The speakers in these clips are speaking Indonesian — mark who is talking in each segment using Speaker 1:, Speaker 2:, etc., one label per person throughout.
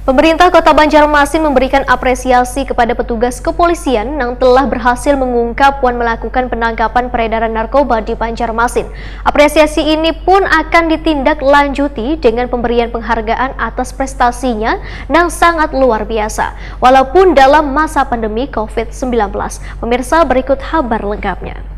Speaker 1: Pemerintah Kota Banjarmasin memberikan apresiasi kepada petugas kepolisian yang telah berhasil mengungkap dan melakukan penangkapan peredaran narkoba di Banjarmasin. Apresiasi ini pun akan ditindaklanjuti dengan pemberian penghargaan atas prestasinya yang sangat luar biasa, walaupun dalam masa pandemi COVID-19. Pemirsa, berikut kabar lengkapnya.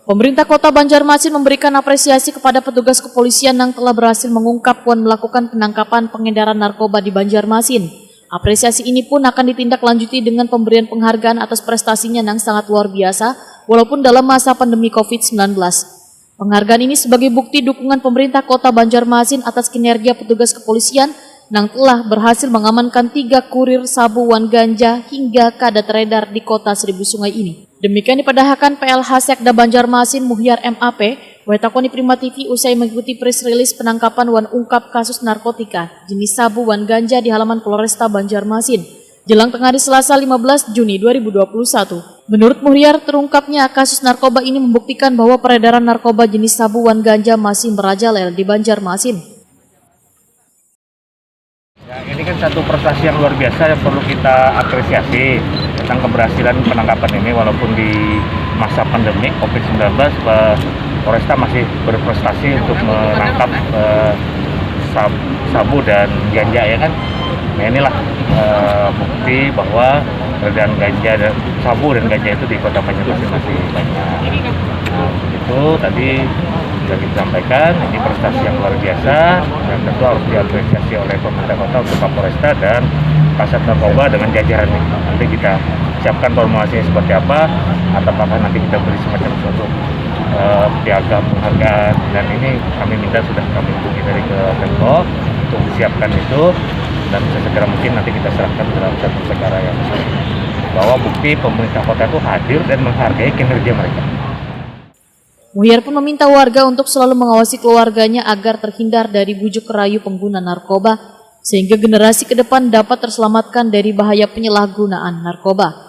Speaker 2: Pemerintah Kota Banjarmasin memberikan apresiasi kepada petugas kepolisian yang telah berhasil mengungkap dan melakukan penangkapan pengedaran narkoba di Banjarmasin. Apresiasi ini pun akan ditindaklanjuti dengan pemberian penghargaan atas prestasinya yang sangat luar biasa, walaupun dalam masa pandemi COVID-19. Penghargaan ini sebagai bukti dukungan pemerintah Kota Banjarmasin atas kinerja petugas kepolisian yang telah berhasil mengamankan 3 kurir sabu wan ganja hingga kada teredar di Kota Seribu Sungai ini. Demikian dipadahkan PLH Sekda Banjarmasin Muhyar MAP, Wetakoni Prima TV usai mengikuti press release penangkapan wan ungkap kasus narkotika jenis sabu wan ganja di halaman Polresta Banjarmasin jelang tengah hari Selasa 15 Juni 2021. Menurut Muhyar, terungkapnya kasus narkoba ini membuktikan bahwa peredaran narkoba jenis sabu wan ganja masih merajalela di Banjarmasin.
Speaker 3: Ya, ini kan satu prestasi yang luar biasa yang perlu kita apresiasi tentang keberhasilan penangkapan ini, walaupun di masa pandemi COVID-19 Polresta masih berprestasi untuk menangkap sabu dan ganja, ya kan. Nah, inilah bukti bahwa peredaran ganja dan sabu dan ganja itu di Kota Banjarmasin masih banyak. Nah, itu tadi sudah disampaikan, ini prestasi yang luar biasa dan tentu harus diapresiasi oleh pemerintah kota untuk Kapolresta dan Kasat Narkoba dengan jajaran ini. Nanti kita siapkan formulasinya seperti apa, atau apakah nanti kita beri semacam suatu piagam penghargaan, dan ini kami minta sudah kami hubungi dari ke Menko untuk disiapkan itu, dan sesegera mungkin nanti kita serahkan dalam satu perkara yang bahwa bukti pemerintah kota itu hadir dan menghargai kinerja mereka.
Speaker 2: Muhyar pun meminta warga untuk selalu mengawasi keluarganya agar terhindar dari bujuk rayu pengguna narkoba, sehingga generasi ke depan dapat terselamatkan dari bahaya penyalahgunaan narkoba.